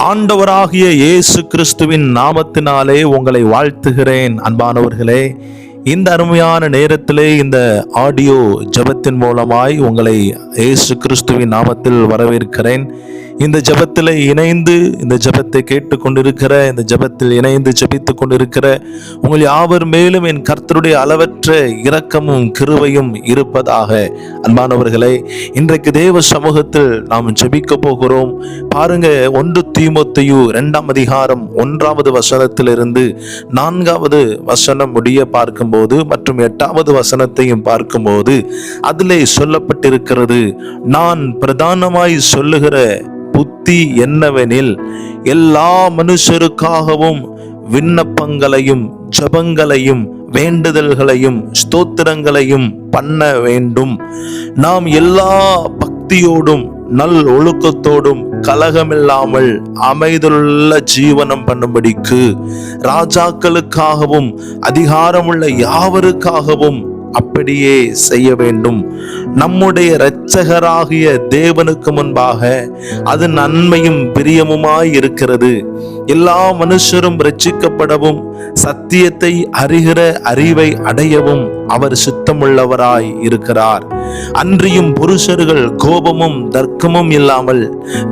ஆண்டவராகிய இயேசு கிறிஸ்துவின் நாமத்தினாலே உங்களை வாழ்த்துகிறேன். அன்பானவர்களே, இந்த அருமையான நேரத்திலே இந்த ஆடியோ ஜெபத்தின் மூலமாய் உங்களை இயேசு கிறிஸ்துவின் நாமத்தில் வரவேற்கிறேன். இந்த ஜெபத்தில் இணைந்து இந்த ஜெபத்தை கேட்டுக்கொண்டிருக்கிற, இந்த ஜெபத்தில் இணைந்து ஜெபித்துக் கொண்டிருக்கிற உங்கள் யாவர் மேலும் என் கர்த்தருடைய அளவற்ற இரக்கமும் கிருபையும் இருப்பதாக. அன்பானவர்களே, இன்றைக்கு தேவ சமூகத்தில் நாம் ஜெபிக்க போகிறோம். பாருங்க, 1 தீமோத்தேயு 2ஆம் அதிகாரம் 1வது வசனத்திலிருந்து 4வது வசனம் முடிய பார்க்கும்போது மற்றும் 8வது வசனத்தையும் பார்க்கும்போது அதிலே சொல்லப்பட்டிருக்கிறது, நான் பிரதானமாய் சொல்லுகிற புத்தி என்னவெனில், எல்லா மனுஷருக்காகவும் விண்ணப்பங்களையும் ஜெபங்களையும் வேண்டுதல்களையும் ஸ்தோத்திரங்களையும் பண்ண வேண்டும். நாம் எல்லா பக்தியோடும் நல் ஒழுக்கத்தோடும் கலகமில்லாமல் அமைதலுள்ள ஜீவனம் பண்ணும்படிக்கு ராஜாக்களுக்காகவும் அதிகாரமுள்ள யாவருக்காகவும் அப்படியே செய்ய வேண்டும். நம்முடைய இரட்சகராகிய தேவனுக்கு முன்பாக அது நன்மையும் பிரியமுமாய் இருக்கிறது. எல்லா மனுஷரும் இரட்சிக்கப்படவும் சத்தியத்தை அறிகிற அறிவை அடையவும் அவர் சித்தமுள்ளவராய் இருக்கிறார். அன்றியும் புருஷர்கள் கோபமும் தர்க்கமும் இல்லாமல்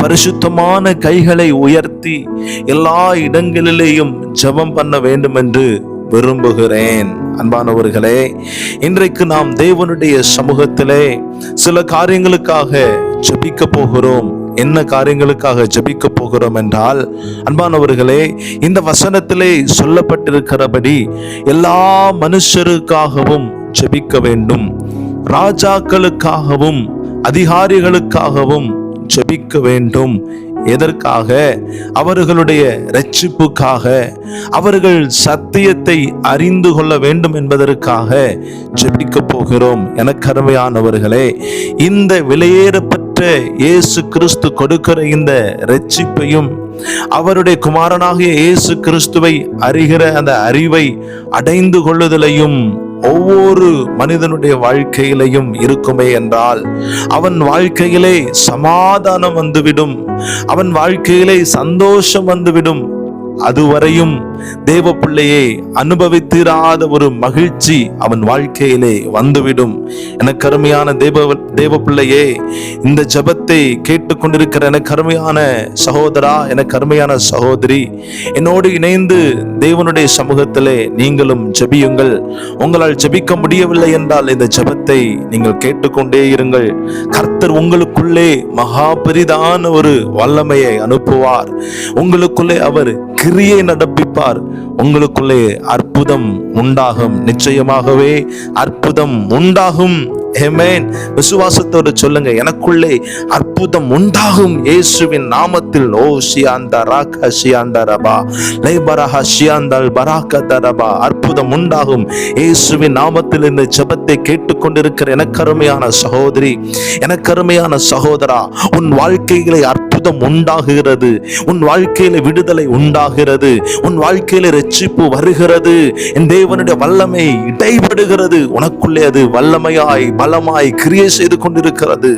பரிசுத்தமான கைகளை உயர்த்தி எல்லா இடங்களிலேயும் ஜெபம் பண்ண வேண்டும் என்று விரும்புகிறேன். அன்பானவர்களே, இன்றைக்கு நாம் தேவனுடைய சமூகத்திலே சில காரியங்களுக்காக ஜெபிக்க போகிறோம். என்ன காரியங்களுக்காக ஜெபிக்க போகிறோம் என்றால், அன்பானவர்களே, இந்த வசனத்திலே சொல்லப்பட்டிருக்கிறபடி எல்லா மனுஷருக்காகவும் ஜெபிக்க வேண்டும், ராஜாக்களுக்காகவும் அதிகாரிகளுக்காகவும் ஜெபிக்க வேண்டும். எதற்காக? அவர்களுடைய இரட்சிப்புக்காக, அவர்கள் சத்தியத்தை அறிந்து கொள்ள வேண்டும் என்பதற்காக ஜெபிக்க போகிறோம். எனக்கு அருமையானவர்களே, இந்த விலையேறப்பட்ட இயேசு கிறிஸ்து கொடுக்கிற இந்த இரட்சிப்பையும் அவருடைய குமாரனாகிய இயேசு கிறிஸ்துவை அறிகிற அந்த அறிவை அடைந்து கொள்ளுதலையும் ஒவ்வொரு மனிதனுடைய வாழ்க்கையிலையும் இருக்குமே என்றால் அவன் வாழ்க்கையிலே சமாதானம் வந்துவிடும், அவன் வாழ்க்கையிலே சந்தோஷம் வந்துவிடும். அதுவரையும் தேவ பிள்ளையே அனுபவித்திராத ஒரு மகிழ்ச்சி அவன் வாழ்க்கையிலே வந்துவிடும். எனக்கு அருமையான தேவ பிள்ளையே, இந்த ஜெபத்தை கேட்டுக்கொண்டிருக்கிற எனக்கு அருமையான சகோதரா, எனக்கு அருமையான சகோதரி, என்னோடு இணைந்து தேவனுடைய சமூகத்திலே நீங்களும் ஜெபியுங்கள். உங்களால் ஜெபிக்க முடியவில்லை என்றால் இந்த ஜெபத்தை நீங்கள் கேட்டுக்கொண்டே இருங்கள். கர்த்தர் உங்களுக்குள்ளே மகா பெரிதான ஒரு வல்லமையை அனுப்புவார். உங்களுக்குள்ளே அவர் கிரியை நடப்பிப்பார். உங்களுக்குள்ளே அற்புதம் உண்டாகும். நிச்சயமாகவே அற்புதம் உண்டாகும். ஆமென். விசுவாசத்தோடு சொல்லுங்க, எனக்குள்ளே அற்புதம் உண்டாகும் இயேசுவின் நாமத்தில். ஓ ஷியாந்தரா ஷியாந்தரபா லைபரஹ ஷியாந்தல் பராகதரபா, அற்புதம் உண்டாகும் இயேசுவின் நாமத்தில். இந்த ஜெபத்தை கேட்டுக்கொண்டிருக்கிற எனக்கு அருமையான சகோதரி, எனக்கு அருமையான சகோதரா, உன் வாழ்க்கையிலே அற்புதம் உண்டாகிறது, உன் வாழ்க்கையில விடுதலை உண்டாகிறது, உன் வாழ்க்கையில இரட்சிப்பு வருகிறது. என் தேவனுடைய வல்லமை இடைபடுகிறது. உனக்குள்ளே அது வல்லமையாய் பலமாய் கிரியை செய்து கொண்டிருக்கிறது.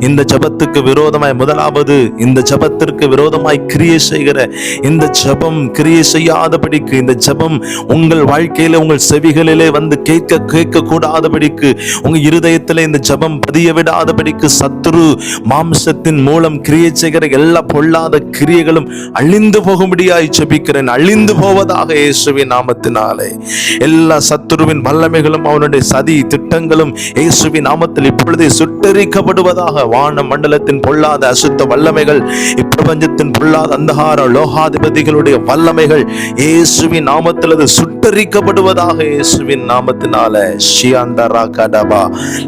இந்த ஜெபத்துக்கு விரோதமாய், முதலாவது இந்த ஜெபத்திற்கு விரோதமாய் கிரியை செய்கிற இந்த ஜெபம் கிரியை செய்யாதபடிக்கு, இந்த ஜெபம் உங்கள் வாழ்க்கையில உங்கள் செவிகளிலே வந்து கேட்க கூடாதபடிக்கு, உங்க இருதயத்திலே இந்த ஜெபம் பதிய விடாதபடிக்கு சத்துரு மாம்சத்தின் மூலம் கிரியை செய்கிற எல்லா பொல்லாத கிரியைகளும் அழிந்து போகும்படியாய் ஜெபிக்கிறேன். அழிந்து போவதாக இயேசுவின் நாமத்தினாலே. எல்லா சத்துருவின் வல்லமைகளும் அவனுடைய சதி திட்டங்களும் இயேசுவின் நாமத்தில் இப்பொழுதே சுட்டெரிக்கப்படுவதாக. வான மண்டலத்தின் பொல்லாத அசுத்த வல்லமைகள், இப்பிரபஞ்சத்தின் பொல்லாத அந்தகார லோகாதிபதிகளுடைய வல்லமைகள் இயேசுவின் நாமத்தில் அது சுட்டெரிக்கப்படுவதாக. இயேசுவின் நாமத்தினால. ஷியாந்தரா கடபா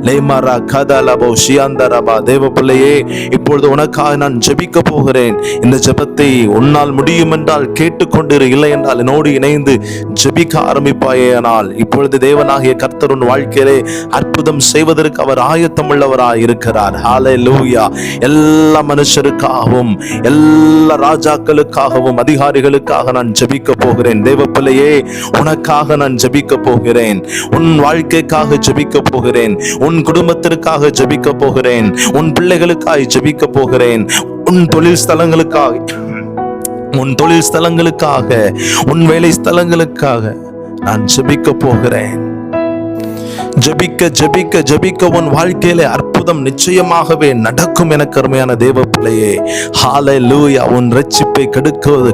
லேமரா கதலபோ ஷியாந்தரபா. தேவ பிள்ளையே, இப்பொழுது உனக்காக நான் ஜெபிக்க போகிறேன். இந்த ஜெபத்தை உன்னால் முடியும் என்றால் கேட்டுக்கொண்டிரு, இல்லை என்றால் என்னோடு இணைந்து ஜெபிக்க ஆரம்பிப்பாயேனால் இப்பொழுது தேவனாகிய கர்த்தர் உன் வாழ்க்கையிலே அற்புதம் செய்வதற்கு அவர் ஆயத்தம் உள்ளவராய் இருக்கிறார். ஹல்லேலூயா. எல்லா மனுஷருக்காகவும் எல்லா ராஜாக்களுக்காகவும் அதிகாரிகளுக்காக நான் ஜெபிக்க போகிறேன். தேவ பிள்ளையே, உனக்காக நான் ஜெபிக்க போகிறேன். உன் வாழ்க்கைக்காக ஜெபிக்க போகிறேன். உன் குடும்பத்திற்காக ஜெபிக்க போகிறேன். உன் பிள்ளைகளுக்காக ஜெபிக்க போகிறேன். உன் தொழில் ஸ்தலங்களுக்காக, உன் வேலை ஸ்தலங்களுக்காக நான் ஜெபிக்க போகிறேன். ஜெபிக்க ஜெபிக்க ஜெபிக்க உன் வாழ்க்கையிலே அற்புதம் நிச்சயமாகவே நடக்கும். எனக்கு அருமையான தேவ பிள்ளையே, ஹல்லேலூயா. உன் ரட்சிப்பை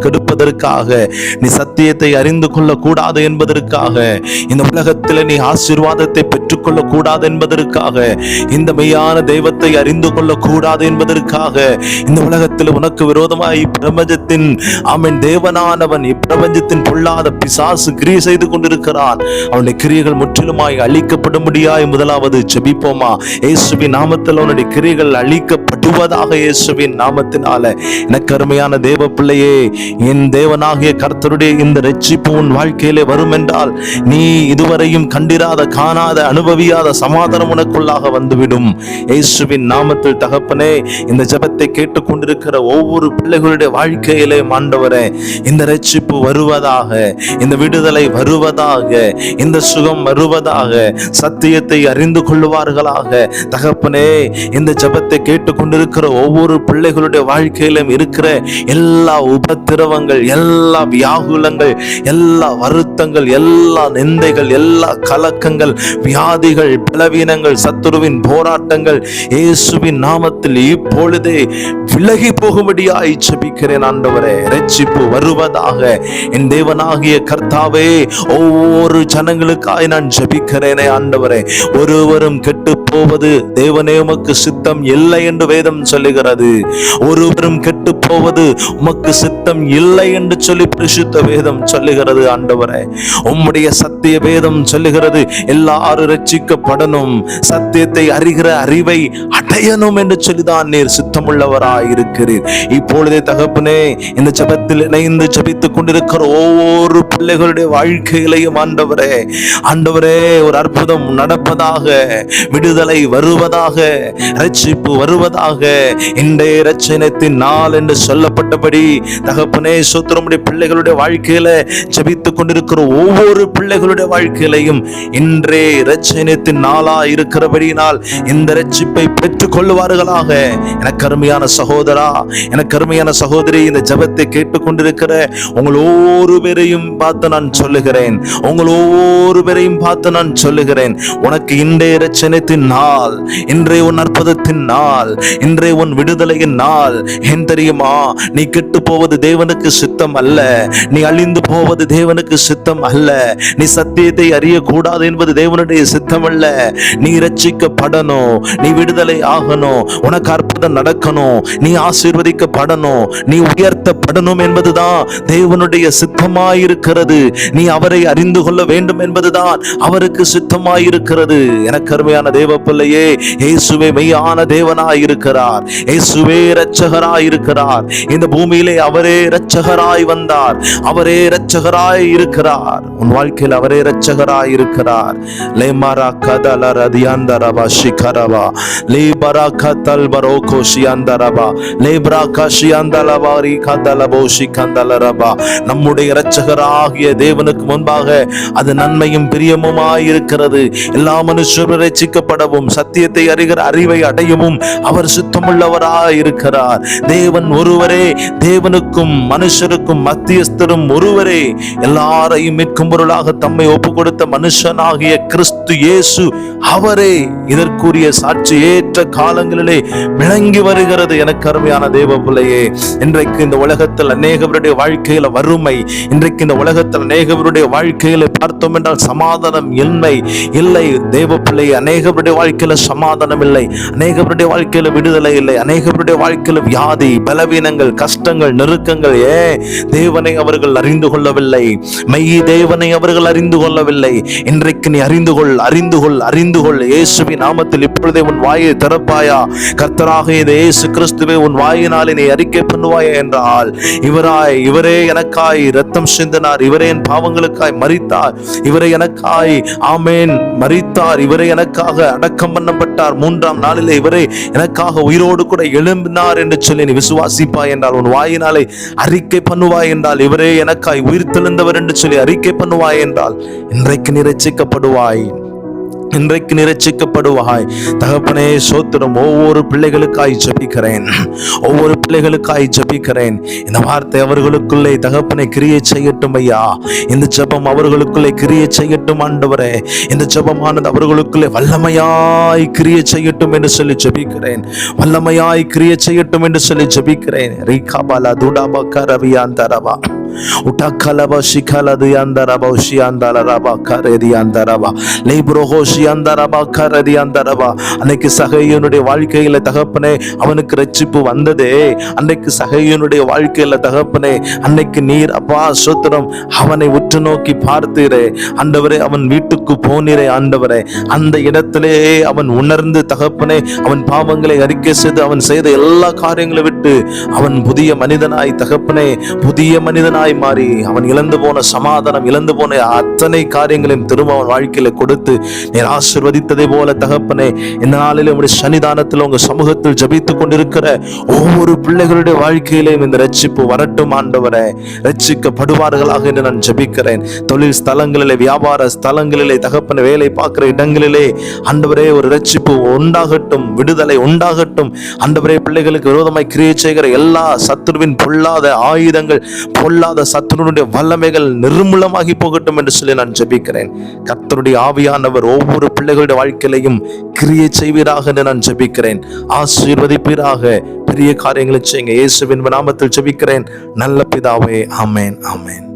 கெடுப்பதற்காக, நீ சத்தியத்தை அறிந்து கொள்ள கூடாது என்பதற்காக, இந்த உலகத்தில் நீ ஆசீர்வாதத்தை பெற்றுக்கொள்ள கூடாது என்பதற்காக, இந்த மெய்யான தெய்வத்தை அறிந்து கொள்ள கூடாது என்பதற்காக, இந்த உலகத்தில் உனக்கு விரோதமாய் பிரபஞ்சத்தின் தேவனானவன் இப்பிரபஞ்சத்தின் பொல்லாத பிசாசு கிரியை செய்து கொண்டிருக்கிறான். அவனுடைய கிரியைகள் முற்றிலுமாய் அழிக்கப்படும்படியாய் முதலாவது ஜெபிப்போமா? இயேசுவின் நாமத்தில் அவனுடைய கிரியைகள் அழிக்கப்படுவதாக. இயேசுவின் நாமத்தினால எனக்கு அருமையான தேவ பிள்ளையே, என் தேவனாகிய கர்த்தருடைய இந்த ரட்சிப்பு உன் வாழ்க்கையிலே வரும் என்றால், நீ இதுவரையும் கண்டிராத, காணாத, அனுபவியாத சமாதானம் உனக்குள்ளாக வந்துவிடும். இயேசுவின் நாமத்தில் தகப்பனே, இந்த ஜெபத்தை கேட்டுக்கொண்டிருக்கிற ஒவ்வொரு பிள்ளைகளுடைய வாழ்க்கையிலே ஆண்டவரே, இந்த ரட்சிப்பு வருவதாக, இந்த விடுதலை வருவதாக, இந்த சுகம் வருவதாக, சத்தியத்தை அறிந்து கொள்வார்களாக. தகப்பனே, இந்த ஜெபத்தை கேட்டுக்கொண்டிருக்கிற ஒவ்வொரு பிள்ளைகளுடைய வாழ்க்கையிலும் இருக்கிற எல்லா உபத்திரவங்கள், எல்லா வியாகுலங்கள், எல்லா வருத்தங்கள், எல்லா நிந்தைகள், எல்லா கலக்கங்கள், வியாதிகள், பலவீனங்கள், சத்துருவின் போராட்டங்கள் இயேசுவின் நாமத்தில் இப்பொழுதே விலகி போகும்படியாய் ஜெபிக்கிறேன் ஆண்டவரே. ரட்சிப்பு வருவதாக. என் தேவனாகிய கர்த்தாவே, ஒவ்வொரு ஜனங்களுக்காய் நான் ஜெபிக்கிறேனே ஆண்டவரே. ஒருவரும் கெட்டு போவது தேவனே உமக்கு சித்தம் இல்லை என்று வேதம் சொல்லுகிறது. ஒருவரும் கெட்டு போவது உமக்கு சித்தம் இல்லை என்று சொல்லி பரிசுத்த வேதம் சொல்லுகிறது ஆண்டவரே. உம்முடைய சத்திய வேதம் சொல்லுகிறது, எல்லாரும் ரட்சிக்கப்படணும், சத்தியத்தை அறிகிற அறிவை அடையணும் என்று சொல்லிதான் நீர் சித்தமுள்ளவராய் இருக்கிறீர். இப்பொழுதே தகப்பனே, இந்த ஜெபத்தில் இணைந்து ஜெபித்துக் கொண்டிருக்கிற ஒவ்வொரு பிள்ளைகளுடைய வாழ்க்கையிலையும் ஆண்டவரே, ஆண்டவரே, ஒரு அற்புதம் நடப்பதாக, விடுதலை வருவதாக, ரட்சிப்பு வருவதாக. இன்றைய இரட்சணியத்தின் நாள் என்று சொல்லப்பட்டபடி தகப்பனே சோத்திரமுடைய பிள்ளைகளுடைய வாழ்க்கையில ஜெபித்துக் கொண்டிருக்கிற ஒவ்வொரு பிள்ளைகளுடைய வாழ்க்கையிலையும் இன்றைய இரட்சணியத்தின் நாளா இருக்கிறபடியினால் இந்த ரட்சிப்பை பெற்றுக் கொள்வார்களாக. எனக்கு அருமையான சகோதரா, எனக்கு அருமையான சகோதரி, இந்த ஜெபத்தை கேட்டுக்கொண்டிருக்கிற உங்கள் ஒவ்வொரு பேரையும் பார்த்து நான் சொல்லுகிறேன், உங்கள் ஒவ்வொரு பேரையும் பார்த்து நான் சொல்லுகிறேன், உனக்கு இன்றைய இரட்சணியத்தின் நாள், இன்றைய உன் அற்புதத்தின் நாள், இன்றைய உன் விடுதலையின் நாள். ஏன் தெரியுமா? நீ கெட்டு போவது தேவனுக்கு சித்தம் அல்ல, நீ அழிந்து போவது தேவனுக்கு சித்தம் அல்ல, நீ சத்தியத்தை அறியக்கூடாது என்பது தேவனுடைய சித்தம் அல்ல. நீ ரட்சிக்கப்படணும், நீ விடுதலை ஆகணும், உனக்கு அற்புதம் நடக்கணும், நீ ஆசீர்வதிக்கப்படணும், நீ உயர்த்தப்படணும் என்பதுதான் தேவனுடைய சித்தமாயிருக்கிறது. நீ அவரை அறிந்து கொள்ள வேண்டும் என்பதுதான் அவருக்கு சித்தமாயிருக்கிறது. எனக்கு அருமையான தேவ பிள்ளையே, இயேசுவே மெய்யான தேவனாய் இருக்கிறார், இயேசுவே இரட்சகராய் இருக்கிறார். இந்த பூமியிலே அவரே இரட்சகராய் வந்தார், அவரே இரட்சகராய் இருக்கிறார். உன் வாழ்க்கையில் அவரே இரட்சகராய் இருக்கிறார். லேமாரா கதல ரதியாந்தரபா ஷிகரபா லேபரா கதல் பரோகோ ஷியாந்தரபா லேப்ரா கஷியாந்தலவாரி கதலபோ ஷிகந்தலரபா. நம்முடைய இரட்சகராகிய தேவனுக்கு முன்பாக அது நன்மையும் பிரியமுமாய் இருக்கிறது. எல்லா மனுஷரும் ரட்சிக்கப்படவும் சத்தியத்தை அறிகிற அறிவை அடையவும் அவர் சுத்தமுள்ளவராய் இருக்கிறார். தேவன் ஒருவரே, தேவனுக்கும் மனுஷருக்கும் மத்தியஸ்தரும் ஒருவரே. எல்லாரையும் மீட்கும் பொருளாக தம்மை ஒப்பு கொடுத்த மனுஷனாகிய கிறிஸ்து இயேசு அவரே. இதற்குரிய சாட்சி ஏற்ற காலங்களிலே விளங்கி வருகிறது. எனக்கு அருமையான தேவ பிள்ளையே, இன்றைக்கு இந்த உலகத்தில் அநேகவருடைய வாழ்க்கையில வறுமை, இன்றைக்கு இந்த உலகத்தில் அநேகவருடைய வாழ்க்கையில பார்த்தோம் என்றால் சமாதானம் இல்லை தேவ பிள்ளை. அநேகவருடைய வாழ்க்கையில சமாதானம் இல்லை, அநேகவருடைய வாழ்க்கையில விடுதலை இல்லை, அநேகவருடைய வாழ்க்கையில வியாதி, பலவீனங்கள், கஷ்டங்கள், நெருக்கங்கள். தேவனை அவர்கள் அறிந்து கொள்ளவில்லை, மெய் தேவனை அவர்கள் அறிந்து கொள்ளவில்லை. இன்றைக்கு நீ அறிந்து கொள், அறிந்து கொள், அறிந்து கொள். இயேசுவின் நாமத்தில் இப்பொழுதே உன் வாயை திறப்பாயா? கர்த்தராக இயேசு கிறிஸ்துவே உன் வாயினாலே நீ அறிக்கை பண்ணுவாயா என்றால், இவரே எனக்காய் இரத்தம் சிந்தினார், இவரே என் பாவங்களுக்காய் மரித்தார், இவரே எனக்காய் ஆமேன் மரித்தார், இவரே எனக்காக அடக்கம் பண்ணப்பட்டார், 3ஆம் நாளிலே இவரே எனக்காக உயிரோடு கூட எழும்பினார் என்று சொல்லி நீ விசுவாசிப்பாய் என்றால், உன் வாயினாலே அறிக்கை பண்ணுவாய் என்றால், இவரே எனக்காய் உயிர் தெழுந்தவர் என்று சொல்லி அறிக்கை பண்ணுவாய் என்றால், இன்றைக்கு நீ ரட்சிக்கப்படுவாய். இன்றைக்கு நிரட்சிக்கப்படுவாய். தகப்பனே சோத்திரம். ஒவ்வொரு பிள்ளைகளுக்காய் ஜெபிக்கிறேன், ஒவ்வொரு பிள்ளைகளுக்காய் ஜெபிக்கிறேன். இந்த வார்த்தை அவர்களுக்குள்ளே தகப்பனை கிரியை செய்யட்டும் ஐயா. இந்த ஜெபம் அவர்களுக்குள்ளே கிரியை செய்யட்டும் ஆண்டவரே. இந்த ஜெபமானது அவர்களுக்குள்ளே வல்லமையாய் கிரியை செய்யட்டும் என்று சொல்லி ஜெபிக்கிறேன். வல்லமையாய் கிரியை செய்யட்டும் என்று சொல்லி ஜெபிக்கிறேன். ரீகாபாலா துடாபா கரவியாந்தரவா உடக்கலபா சிகலது அந்தரபா உஷியாந்தரபா கரதி அந்தரபா லேப்ரோஹோஷி அந்தரபா கரதி அந்தரபா. அன்னைக்கு சகையனுடைய வாழ்க்கையில தகப்பனே அவனுக்கு ரட்சிப்பு வந்ததே. அன்னைக்கு சகையனுடைய வாழ்க்கையில தகப்பனே அன்னைக்கு நீர் அப்பா சோத்திரம் அவனை உற்று நோக்கி பார்த்தீரே ஆண்டவரே. அவன் வீட்டுக்கு போனீரே ஆண்டவரே. அந்த இடத்திலே அவன் உணர்ந்து தகப்பனே அவன் பாவங்களை அறிக்கை செய்து அவன் செய்த எல்லா காரியங்களை விட்டு அவன் புதிய மனிதனாய் தகப்பனே புதிய மனிதனாய் மாறி அவன் இழந்து போன சமாதானம், இழந்து போன அத்தனை காரியங்களையும் திரும்ப அவன் வாழ்க்கையில கொடுத்து நீர் ஆசீர்வதித்ததை போல தகப்பனே இந்த நாளிலே உங்களுடைய சன்னிதானத்தில் உங்க சமூகத்தில் ஜெபித்துக் கொண்டிருக்கிற ஒவ்வொரு பிள்ளைகளுடைய வாழ்க்கையிலும் இந்த ரட்சிப்பு வரட்டும் ஆண்டவரே. ரட்சிக்கப்படுவார்களாக என்று நான் ஜெபிக்கிறேன். தொழில் ஸ்தலங்களிலே, வியாபார ஸ்தலங்களிலே தகப்பன வேலை பார்க்கிற இடங்களிலே ஆண்டவரே ஒரு ரட்சிப்பு உண்டாகட்டும், விடுதலை உண்டாகட்டும் ஆண்டவரே. பிள்ளைகளுக்கு விரோதமாய் கிரியை செய்கிற எல்லா சத்துருவின் பொல்லாத ஆயுதங்கள், பொல்லாத சத்துருடைய வல்லமைகள் நிர்மூலமாகி போகட்டும் என்று சொல்லி நான் ஜெபிக்கிறேன். கர்த்தருடைய ஆவியானவர் ஒவ்வொரு பிள்ளைகளுடைய வாழ்க்கையிலையும் கிரியை செய்வீராக என்று நான் ஜெபிக்கிறேன். ஆசீர்வதிப்பீராக. பெரிய காரியங்களை செய்யுங்க. இயேசுவின் நாமத்தில் ஜெபிக்கிறேன் நல்ல பிதாவே. ஆமென், ஆமென்.